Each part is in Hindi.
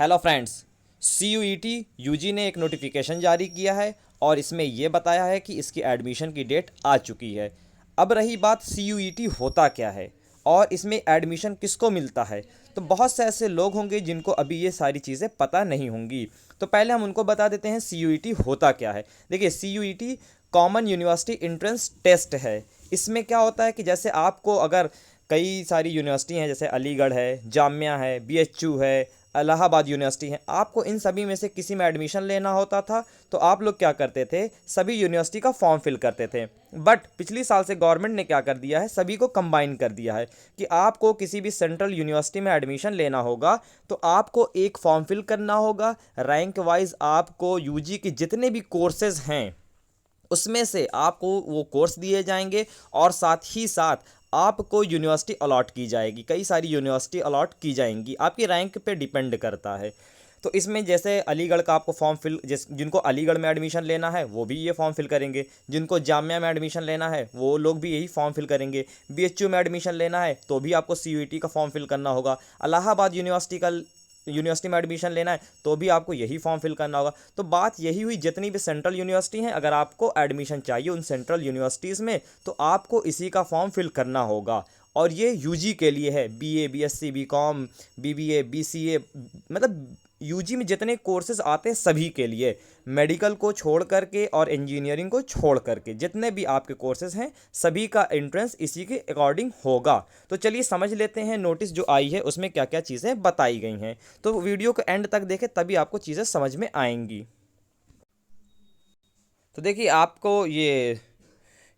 हेलो फ्रेंड्स, CUET यूजी ने एक नोटिफिकेशन जारी किया है और इसमें ये बताया है कि इसकी एडमिशन की डेट आ चुकी है। अब रही बात CUET होता क्या है और इसमें एडमिशन किसको मिलता है। तो बहुत से ऐसे लोग होंगे जिनको अभी ये सारी चीज़ें पता नहीं होंगी। तो पहले हम उनको बता देते हैं CUET होता क्या है। देखिए, CUET common university entrance test है। इसमें क्या होता है कि जैसे आपको अगर कई सारी यूनिवर्सिटी हैं, जैसे अलीगढ़ है, जामिया है, BHU है, इलाहाबाद यूनिवर्सिटी है, आपको इन सभी में से किसी में एडमिशन लेना होता था तो आप लोग क्या करते थे, सभी यूनिवर्सिटी का फॉर्म फिल करते थे। बट पिछली साल से गवर्नमेंट ने क्या कर दिया है, सभी को कंबाइन कर दिया है कि आपको किसी भी सेंट्रल यूनिवर्सिटी में एडमिशन लेना होगा तो आपको एक फॉर्म फिल करना होगा। रैंक वाइज आपको यूजी के जितने भी कोर्सेज हैं उसमें से आपको वो कोर्स दिए जाएंगे और साथ ही साथ आपको यूनिवर्सिटी अलॉट की जाएगी। कई सारी यूनिवर्सिटी अलॉट की जाएंगी, आपकी रैंक पे डिपेंड करता है। तो इसमें जैसे अलीगढ़ का आपको फॉर्म फिल, जिनको अलीगढ़ में एडमिशन लेना है वो भी ये फॉर्म फिल करेंगे, जिनको जामिया में एडमिशन लेना है वो लोग भी यही फॉर्म फिल करेंगे, BHU में एडमिशन लेना है तो भी आपको CUET का फॉर्म फिल करना होगा, इलाहाबाद यूनिवर्सिटी में एडमिशन लेना है तो भी आपको यही फॉर्म फिल करना होगा। तो बात यही हुई, जितनी भी सेंट्रल यूनिवर्सिटी हैं, अगर आपको एडमिशन चाहिए उन सेंट्रल यूनिवर्सिटीज़ में तो आपको इसी का फॉर्म फिल करना होगा। और ये यूजी के लिए है, BA BSc BCom BBA BCA, मतलब यूजी में जितने कोर्सेज आते हैं सभी के लिए, मेडिकल को छोड़ करके और इंजीनियरिंग को छोड़ करके जितने भी आपके कोर्सेज हैं सभी का एंट्रेंस इसी के अकॉर्डिंग होगा। तो चलिए समझ लेते हैं नोटिस जो आई है उसमें क्या क्या चीज़ें बताई गई हैं। तो वीडियो को एंड तक देखें तभी आपको चीज़ें समझ में आएंगी। तो देखिए, आपको ये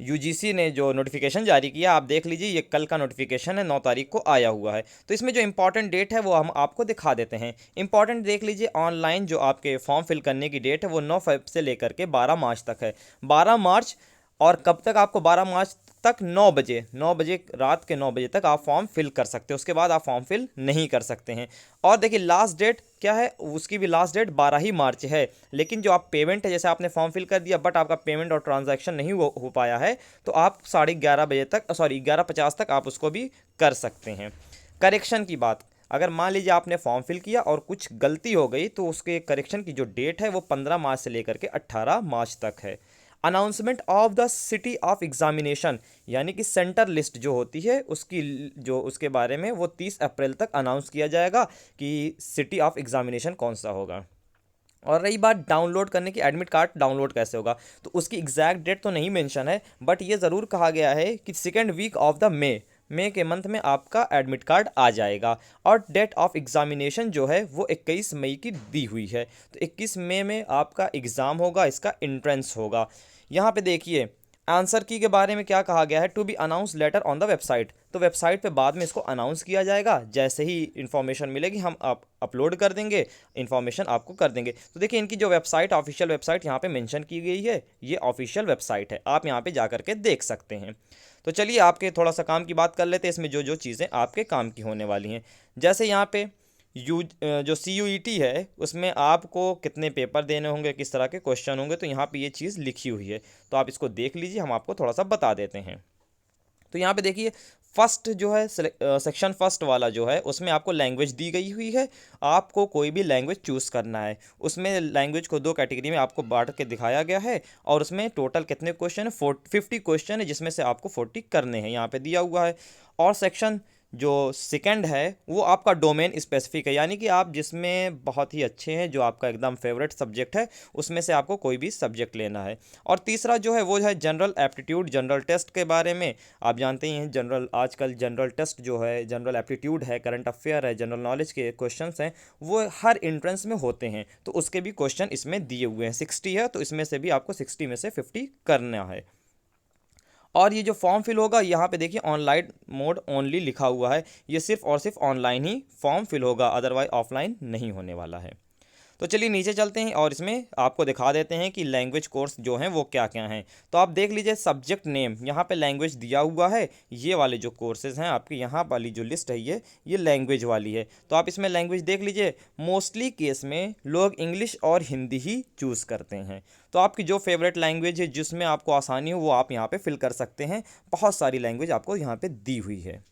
यूजीसी ने जो नोटिफिकेशन जारी किया आप देख लीजिए, ये कल का नोटिफिकेशन है, 9 तारीख को आया हुआ है। तो इसमें जो इंपॉर्टेंट डेट है वो हम आपको दिखा देते हैं। इंपॉर्टेंट देख लीजिए, ऑनलाइन जो आपके फॉर्म फिल करने की डेट है वो 9 फरवरी से लेकर के 12 मार्च तक है। 12 मार्च, और कब तक आपको 12 मार्च तक 9 बजे रात के 9 बजे तक आप फॉर्म फिल कर सकते हो, उसके बाद आप फॉर्म फिल नहीं कर सकते हैं। और देखिए लास्ट डेट क्या है, उसकी भी लास्ट डेट 12 ही मार्च है। लेकिन जो आप पेमेंट है, जैसे आपने फॉर्म फिल कर दिया बट आपका पेमेंट और ट्रांजैक्शन नहीं हो पाया है तो आप 11:30 बजे तक, सॉरी 11:50 तक आप उसको भी कर सकते हैं। करेक्शन की बात, अगर मान लीजिए आपने फॉर्म फिल किया और कुछ गलती हो गई तो उसके करेक्शन की जो डेट है वो 15 मार्च से लेकर के 18 मार्च तक है। Announcement of the city of examination, यानी कि सेंटर लिस्ट जो होती है उसकी जो उसके बारे में वो 30 अप्रैल तक अनाउंस किया जाएगा कि सिटी ऑफ एग्जामिनेशन कौन सा होगा। और रही बात डाउनलोड करने की, एडमिट कार्ड डाउनलोड कैसे होगा, तो उसकी एग्जैक्ट डेट तो नहीं मेंशन है बट ये ज़रूर कहा गया है कि सेकेंड वीक ऑफ द मे के मंथ में आपका एडमिट कार्ड आ जाएगा। और डेट ऑफ एग्जामिनेशन जो है वो 21 मई की दी हुई है, तो 21 मई में आपका एग्ज़ाम होगा, इसका एंट्रेंस होगा। यहाँ पे देखिए आंसर की के बारे में क्या कहा गया है, to be announce letter on the website. तो वेबसाइट पे बाद में इसको अनाउंस किया जाएगा, जैसे ही इन्फॉर्मेशन मिलेगी हम आप अपलोड कर देंगे, इन्फॉर्मेशन आपको कर देंगे। तो देखिए इनकी जो वेबसाइट, ऑफिशियल वेबसाइट यहाँ पे मेंशन की गई है, ये ऑफिशियल वेबसाइट है, आप यहाँ पे जा करके देख सकते हैं। तो चलिए आपके थोड़ा सा काम की बात कर लेते हैं, इसमें जो जो चीज़ें आपके काम की होने वाली हैं। जैसे यहाँ पे जो CUET है उसमें आपको कितने पेपर देने होंगे, किस तरह के क्वेश्चन होंगे, तो यहाँ पे ये चीज़ लिखी हुई है, तो आप इसको देख लीजिए, हम आपको थोड़ा सा बता देते हैं। तो यहाँ पे देखिए फर्स्ट जो है सेक्शन फर्स्ट वाला जो है उसमें आपको लैंग्वेज दी गई हुई है, आपको कोई भी लैंग्वेज चूज़ करना है। उसमें लैंग्वेज को 2 कैटेगरी में आपको बांट के दिखाया गया है और उसमें टोटल कितने क्वेश्चन है, 50 क्वेश्चन है, जिसमें से आपको 40 करने हैं, यहाँ पे दिया हुआ है। और सेक्शन जो सेकंड है वो आपका डोमेन स्पेसिफिक है, यानी कि आप जिसमें बहुत ही अच्छे हैं, जो आपका एकदम फेवरेट सब्जेक्ट है उसमें से आपको कोई भी सब्जेक्ट लेना है। और तीसरा जो है वो है जनरल एप्टीट्यूड, जनरल टेस्ट के बारे में। आप जानते ही हैं जनरल, आजकल जनरल टेस्ट जो है, जनरल एप्टीट्यूड है, करंट अफेयर है, जनरल नॉलेज के क्वेश्चंस हैं, वो हर एंट्रेंस में होते हैं, तो उसके भी क्वेश्चन इसमें दिए हुए हैं। 60 है तो इसमें से भी आपको 60 में से 50 करना है। और ये जो फॉर्म फिल होगा यहाँ पे देखिए ऑनलाइन मोड ओनली लिखा हुआ है, ये सिर्फ और सिर्फ ऑनलाइन ही फॉर्म फिल होगा, अदरवाइज ऑफलाइन नहीं होने वाला है। तो चलिए नीचे चलते हैं और इसमें आपको दिखा देते हैं कि लैंग्वेज कोर्स जो हैं वो क्या क्या हैं। तो आप देख लीजिए सब्जेक्ट नेम, यहाँ पे लैंग्वेज दिया हुआ है, ये वाले जो कोर्सेज हैं आपके यहाँ वाली जो लिस्ट है ये लैंग्वेज वाली है, तो आप इसमें लैंग्वेज देख लीजिए। मोस्टली केस में लोग इंग्लिश और हिंदी ही चूज़ करते हैं, तो आपकी जो फेवरेट लैंग्वेज है जिसमें आपको आसानी हो वो आप यहाँ पर फिल कर सकते हैं। बहुत सारी लैंग्वेज आपको यहाँ पर दी हुई है।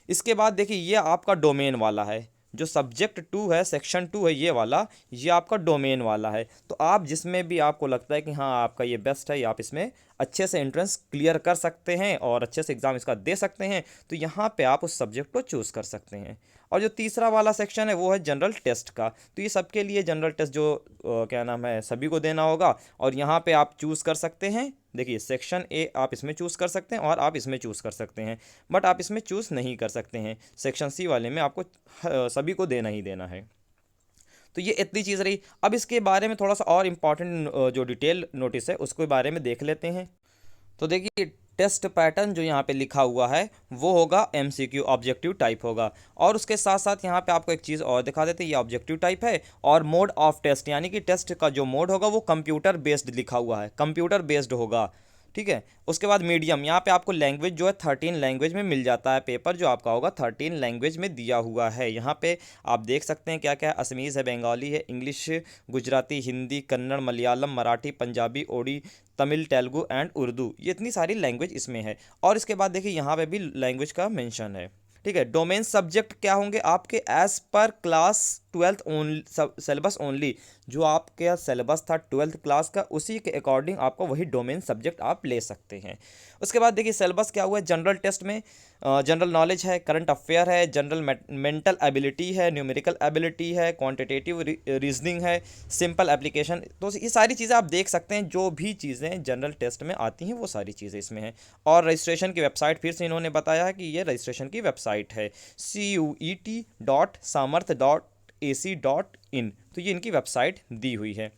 इसके बाद देखिए ये आपका डोमेन वाला है, जो सब्जेक्ट 2 है, सेक्शन 2 है ये वाला, ये आपका डोमेन वाला है। तो आप जिसमें भी आपको लगता है कि हाँ आपका ये बेस्ट है, या आप इसमें अच्छे से एंट्रेंस क्लियर कर सकते हैं और अच्छे से एग्ज़ाम इसका दे सकते हैं, तो यहाँ पे आप उस सब्जेक्ट को चूज़ कर सकते हैं। और जो तीसरा वाला सेक्शन है वो है जनरल टेस्ट का। तो ये सबके लिए जनरल टेस्ट जो क्या नाम है सभी को देना होगा, और यहाँ पे आप चूज़ कर सकते हैं। देखिए सेक्शन ए आप इसमें चूज़ कर सकते हैं और आप इसमें चूज़ कर सकते हैं, बट आप इसमें चूज़ नहीं कर सकते हैं। सेक्शन सी वाले में आपको सभी को देना ही देना है। तो ये इतनी चीज़ रही। अब इसके बारे में थोड़ा सा और इम्पॉर्टेंट जो डिटेल नोटिस है उसके बारे में देख लेते हैं। तो देखिए टेस्ट पैटर्न जो यहाँ पे लिखा हुआ है वो होगा एमसीक्यू, ऑब्जेक्टिव टाइप होगा। और उसके साथ साथ यहाँ पे आपको एक चीज़ और दिखा देते हैं, ये ऑब्जेक्टिव टाइप है। और मोड ऑफ टेस्ट यानी कि टेस्ट का जो मोड होगा वो कंप्यूटर बेस्ड लिखा हुआ है, कंप्यूटर बेस्ड होगा। ठीक है। उसके बाद मीडियम, यहाँ पे आपको लैंग्वेज जो है 13 लैंग्वेज में मिल जाता है। पेपर जो आपका होगा 13 लैंग्वेज में दिया हुआ है। यहाँ पे आप देख सकते हैं क्या क्या है, असमीज़ है, बंगाली है, इंग्लिश, गुजराती, हिंदी, कन्नड़, मलयालम, मराठी, पंजाबी, ओडी, तमिल, तेलुगु एंड उर्दू, ये इतनी सारी लैंग्वेज इसमें है। और इसके बाद देखिए यहाँ पे भी लैंग्वेज का मेंशन है। ठीक है। डोमेन सब्जेक्ट क्या होंगे आपके, as per class 12th only syllabus only, जो आपके सिलेबस था 12th क्लास का उसी के अकॉर्डिंग आपको वही डोमेन सब्जेक्ट आप ले सकते हैं। उसके बाद देखिए सिलेबस क्या हुआ है, जनरल टेस्ट में जनरल नॉलेज है, करंट अफेयर है, जनरल मेंटल एबिलिटी है, न्यूमेरिकल एबिलिटी है, क्वांटिटेटिव रीजनिंग है, सिंपल एप्लीकेशन। तो ये सारी चीज़ें आप देख सकते हैं, जो भी चीज़ें जनरल टेस्ट में आती हैं वो सारी चीज़ें इसमें हैं। और रजिस्ट्रेशन की वेबसाइट फिर से इन्होंने बताया है कि ये रजिस्ट्रेशन की वेबसाइट है CUET.samarth.ac.in, तो ये इनकी वेबसाइट दी हुई है।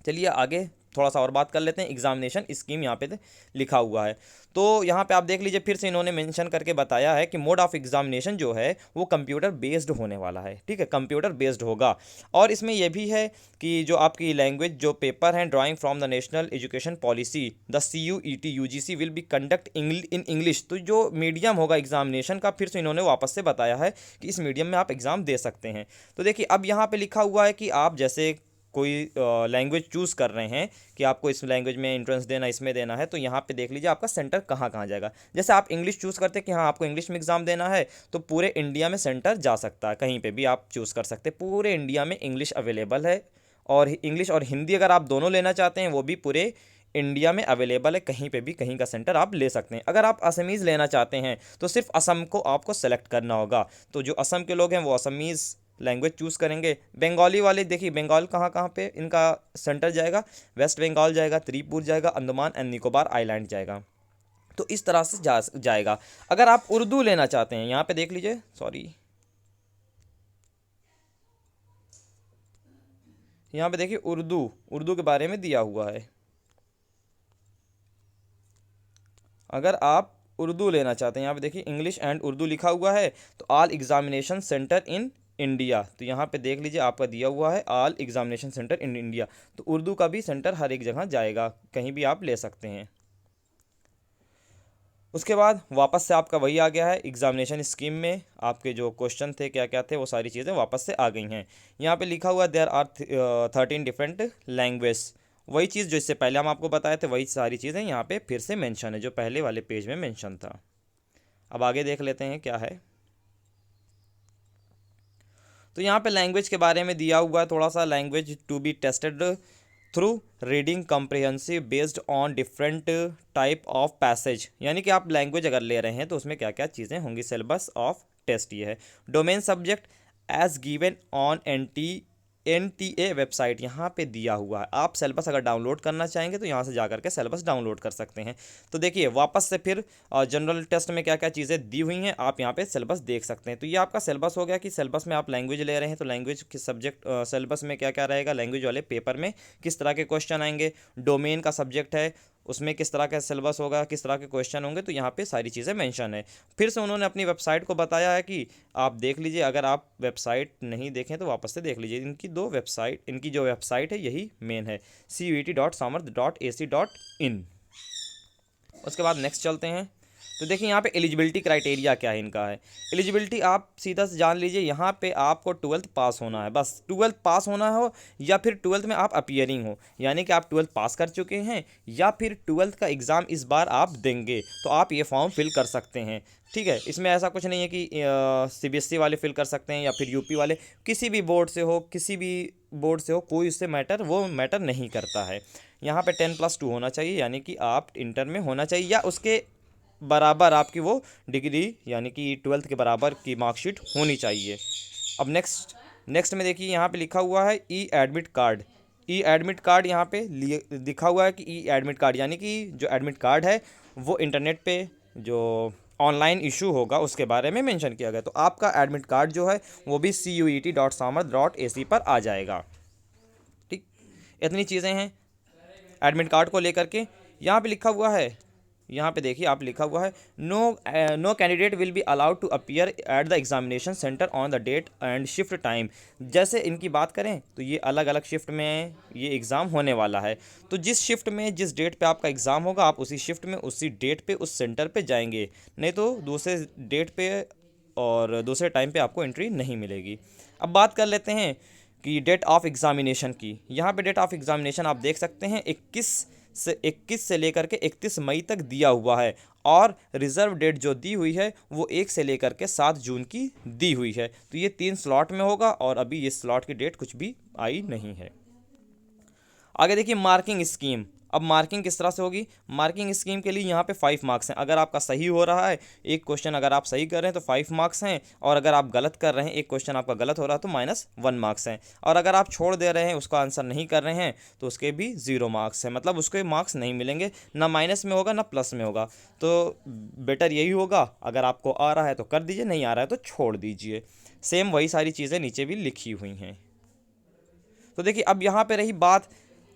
चलिए आगे थोड़ा सा और बात कर लेते हैं। एग्जामिनेशन स्कीम यहाँ पे लिखा हुआ है, तो यहाँ पे आप देख लीजिए फिर से इन्होंने मेंशन करके बताया है कि मोड ऑफ एग्जामिनेशन जो है वो कंप्यूटर बेस्ड होने वाला है। ठीक है, कंप्यूटर बेस्ड होगा। और इसमें यह भी है कि जो आपकी लैंग्वेज जो पेपर हैं drawing from the national education policy the CUET UGC will be conduct in English. तो जो मीडियम होगा एग्जामिनेशन का, फिर से इन्होंने वापस से बताया है कि इस मीडियम में आप एग्ज़ाम दे सकते हैं। तो देखिए अब यहाँ पे लिखा हुआ है कि आप जैसे कोई लैंग्वेज चूज़ कर रहे हैं कि आपको इस लैंग्वेज में एंट्रेंस देना, इसमें देना है, तो यहाँ पे देख लीजिए आपका सेंटर कहाँ कहाँ जाएगा। जैसे आप इंग्लिश चूज़ करते हैं कि हाँ आपको इंग्लिश में एग्ज़ाम देना है, तो पूरे इंडिया में सेंटर जा सकता है, कहीं पे भी आप चूज़ कर सकते हैं। पूरे इंडिया में इंग्लिश अवेलेबल है, और इंग्लिश और हिंदी अगर आप दोनों लेना चाहते हैं वो भी पूरे इंडिया में अवेलेबल है, कहीं पे भी कहीं का सेंटर आप ले सकते हैं। अगर आप असमीज़ लेना चाहते हैं तो सिर्फ असम को आपको सेलेक्ट करना होगा, तो जो असम के लोग हैं वो असमीज़ लैंग्वेज चूज़ करेंगे। बंगाली वाले देखिए बंगाल कहाँ कहाँ पे इनका सेंटर जाएगा, वेस्ट बंगाल जाएगा, त्रिपुर जाएगा, अंडमान एंड निकोबार आइलैंड जाएगा। तो इस तरह से जाएगा। अगर आप उर्दू लेना चाहते हैं, यहाँ पे देख लीजिए, सॉरी यहाँ पे देखिए उर्दू के बारे में दिया हुआ है। अगर आप उर्दू लेना चाहते हैं, यहाँ पे देखिए इंग्लिश एंड उर्दू लिखा हुआ है, तो all examination centre in India, तो यहाँ पे देख लीजिए आपका दिया हुआ है all examination centre in India, तो उर्दू का भी सेंटर हर एक जगह जाएगा, कहीं भी आप ले सकते हैं। उसके बाद वापस से आपका वही आ गया है, एग्जामिनेशन स्कीम में आपके जो क्वेश्चन थे क्या क्या थे वो सारी चीज़ें वापस से आ गई हैं। यहाँ पे लिखा हुआ देयर आर 13 डिफरेंट लैंग्वेज, वही चीज़ जो इससे पहले हम आपको बताए थे वही सारी चीज़ें यहाँ पे फिर से मेंशन है, जो पहले वाले पेज में मेंशन था। अब आगे देख लेते हैं क्या है। तो यहाँ पे लैंग्वेज के बारे में दिया हुआ है थोड़ा सा, language to be tested through reading comprehensive based on different type of passage, यानी कि आप लैंग्वेज अगर ले रहे हैं तो उसमें क्या क्या चीज़ें होंगी। सिलेबस ऑफ टेस्ट ये है। Domain subject as given on NTA website, यहाँ पे दिया हुआ है। आप सिलेबस अगर डाउनलोड करना चाहेंगे तो यहाँ से जा करके सिलेबस डाउनलोड कर सकते हैं। तो देखिए वापस से फिर जनरल टेस्ट में क्या क्या चीज़ें दी हुई हैं आप यहाँ पे सिलेबस देख सकते हैं। तो ये आपका सिलेबस हो गया कि सिलेबस में आप लैंग्वेज ले रहे हैं तो लैंग्वेज के सब्जेक्ट सिलेबस में क्या क्या रहेगा, लैंग्वेज वाले पेपर में किस तरह के क्वेश्चन आएंगे, डोमेन का सब्जेक्ट है उसमें किस तरह का सिलेबस होगा, किस तरह के क्वेश्चन होंगे, तो यहाँ पे सारी चीज़ें मेंशन है। फिर से उन्होंने अपनी वेबसाइट को बताया है कि आप देख लीजिए, अगर आप वेबसाइट नहीं देखें तो वापस से देख लीजिए। इनकी जो वेबसाइट है यही मेन है, CUET.samarth.ac.in। उसके बाद नेक्स्ट चलते हैं। तो देखिए यहाँ पे एलिजिबिलिटी क्राइटेरिया क्या है इनका है। एलिजिबिलिटी आप सीधा से जान लीजिए, यहाँ पे आपको 12th पास होना है, बस 12th पास होना हो, या फिर 12th में आप अपीयरिंग हो, यानी कि आप 12th पास कर चुके हैं, या फिर 12th का एग्ज़ाम इस बार आप देंगे, तो आप ये फॉर्म फिल कर सकते हैं। ठीक है, इसमें ऐसा कुछ नहीं है कि CBSE वाले फिल कर सकते हैं या फिर यूपी वाले, किसी भी बोर्ड से हो, किसी भी बोर्ड से हो, कोई उससे वो मैटर नहीं करता है। यहाँ पे 10+2 होना चाहिए, यानी कि आप इंटर में होना चाहिए या उसके बराबर आपकी वो डिग्री, यानी कि 12th के बराबर की मार्कशीट होनी चाहिए। अब नेक्स्ट में देखिए यहाँ पे लिखा हुआ है ई एडमिट कार्ड। ई एडमिट कार्ड यहाँ पे लिखा हुआ है कि ई एडमिट कार्ड, यानी कि जो एडमिट कार्ड है वो इंटरनेट पे जो ऑनलाइन इशू होगा उसके बारे में मेंशन किया गया। तो आपका एडमिट कार्ड जो है वो भी CUET.samarth.ac पर आ जाएगा। ठीक, इतनी चीज़ें हैं एडमिट कार्ड को लेकर के। यहाँ पे लिखा हुआ है, यहाँ पे देखिए आप लिखा हुआ है no candidate will be allowed to appear at the examination centre on the date and shift time. जैसे इनकी बात करें तो ये अलग अलग शिफ्ट में ये एग्ज़ाम होने वाला है, तो जिस शिफ्ट में जिस डेट पे आपका एग्ज़ाम होगा आप उसी शिफ्ट में उसी डेट पे उस सेंटर पे जाएंगे, नहीं तो दूसरे डेट पे और दूसरे टाइम पे आपको एंट्री नहीं मिलेगी। अब बात कर लेते हैं कि डेट ऑफ एग्ज़ामिनेशन की। यहाँ पे डेट ऑफ एग्ज़ामिनेशन आप देख सकते हैं 21 से लेकर के 31 मई तक दिया हुआ है, और रिज़र्व डेट जो दी हुई है वो 1 से लेकर के 7 जून की दी हुई है। तो ये 3 स्लॉट में होगा, और अभी इस स्लॉट की डेट कुछ भी आई नहीं है। आगे देखिए मार्किंग स्कीम। अब मार्किंग किस तरह से होगी? मार्किंग स्कीम के लिए यहाँ पे 5 मार्क्स हैं। अगर आपका सही हो रहा है, एक क्वेश्चन अगर आप सही कर रहे हैं तो 5 मार्क्स हैं, और अगर आप गलत कर रहे हैं, एक क्वेश्चन आपका गलत हो रहा है तो -1 मार्क्स हैं, और अगर आप छोड़ दे रहे हैं, उसका आंसर नहीं कर रहे हैं, तो उसके भी 0 मार्क्स हैं, मतलब उसके मार्क्स नहीं मिलेंगे, ना माइनस में होगा ना प्लस में होगा। तो बेटर यही होगा, अगर आपको आ रहा है तो कर दीजिए, नहीं आ रहा है तो छोड़ दीजिए। सेम वही सारी चीज़ें नीचे भी लिखी हुई हैं। तो देखिए अब यहाँ पे रही बात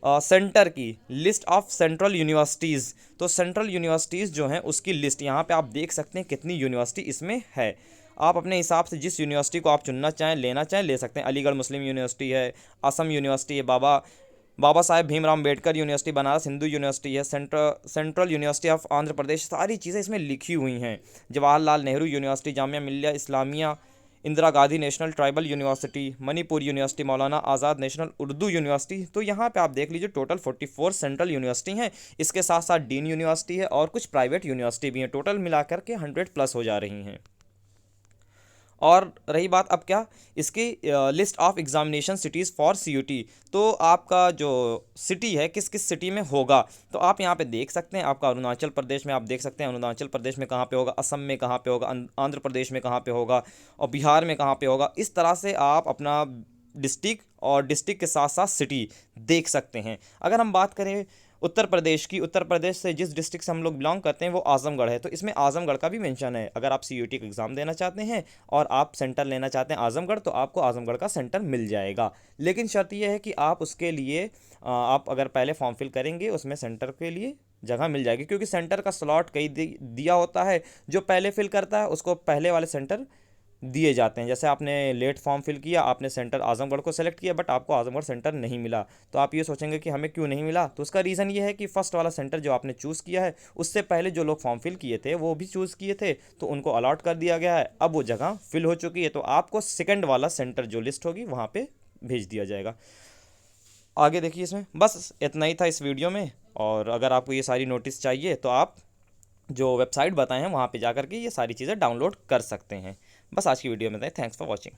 सेंटर की, लिस्ट ऑफ सेंट्रल यूनिवर्सिटीज़। तो सेंट्रल यूनिवर्सिटीज़ जो हैं उसकी लिस्ट यहाँ पे आप देख सकते हैं कितनी यूनिवर्सिटी इसमें है। आप अपने हिसाब से जिस यूनिवर्सिटी को आप चुनना चाहें, लेना चाहें, ले सकते हैं। अलीगढ़ मुस्लिम यूनिवर्सिटी है, असम यूनिवर्सिटी है, बाबा साहेब भीमराव अम्बेडकर यूनिवर्सिटी, बनारस हिंदू यूनिवर्सिटी है, central university of Andhra Pradesh, सारी चीज़ें इसमें लिखी हुई हैं। Jawaharlal Nehru university, Jamia Millia Islamia, Indira Gandhi national tribal university, Manipur university, मौलाना आज़ाद नेशनल उर्दू यूनिवर्सिटी। तो यहाँ पे आप देख लीजिए टोटल 44 सेंट्रल यूनिवर्सिटी हैं। इसके साथ साथ डीन यूनिवर्सिटी है और कुछ प्राइवेट यूनिवर्सिटी भी हैं। टोटल मिलाकर के 100+ हो जा रही हैं। और रही बात अब क्या, इसकी list of examination cities for CUT। तो आपका जो सिटी है किस किस सिटी में होगा, तो आप यहाँ पे देख सकते हैं। आपका अरुणाचल प्रदेश में आप देख सकते हैं, अरुणाचल प्रदेश में कहाँ पे होगा, असम में कहाँ पे होगा, आंध्र प्रदेश में कहाँ पे होगा, और बिहार में कहाँ पे होगा। इस तरह से आप अपना डिस्ट्रिक्ट और डिस्ट्रिक्ट के साथ साथ सिटी देख सकते हैं। अगर हम बात करें उत्तर प्रदेश की, उत्तर प्रदेश से जिस डिस्ट्रिक्ट से हम लोग बिलोंग करते हैं वो आजमगढ़ है, तो इसमें आजमगढ़ का भी मेंशन है। अगर आप CUT का एग्ज़ाम देना चाहते हैं और आप सेंटर लेना चाहते हैं आजमगढ़, तो आपको आजमगढ़ का सेंटर मिल जाएगा। लेकिन शर्त यह है कि आप उसके लिए आप अगर पहले फॉर्म फिल करेंगे, उसमें सेंटर के लिए जगह मिल जाएगी, क्योंकि सेंटर का स्लॉट कई दिया होता है। जो पहले फिल करता है उसको पहले वाले सेंटर दिए जाते हैं। जैसे आपने लेट फॉर्म फिल किया, आपने सेंटर आजमगढ़ को सेलेक्ट किया, बट आपको आजमगढ़ सेंटर नहीं मिला, तो आप ये सोचेंगे कि हमें क्यों नहीं मिला। तो उसका रीज़न ये है कि फर्स्ट वाला सेंटर जो आपने चूज़ किया है, उससे पहले जो लोग फॉर्म फिल किए थे वो भी चूज़ किए थे, तो उनको अलॉट कर दिया गया है। अब वो जगह फिल हो चुकी है, तो आपको सेकेंड वाला सेंटर जो लिस्ट होगी वहाँ पर भेज दिया जाएगा। आगे देखिए, इसमें बस इतना ही था इस वीडियो में। और अगर आपको ये सारी नोटिस चाहिए तो आप जो वेबसाइट बताए हैं वहाँ पे जाकर के ये सारी चीज़ें डाउनलोड कर सकते हैं। बस आज की वीडियो में था। Thanks for watching.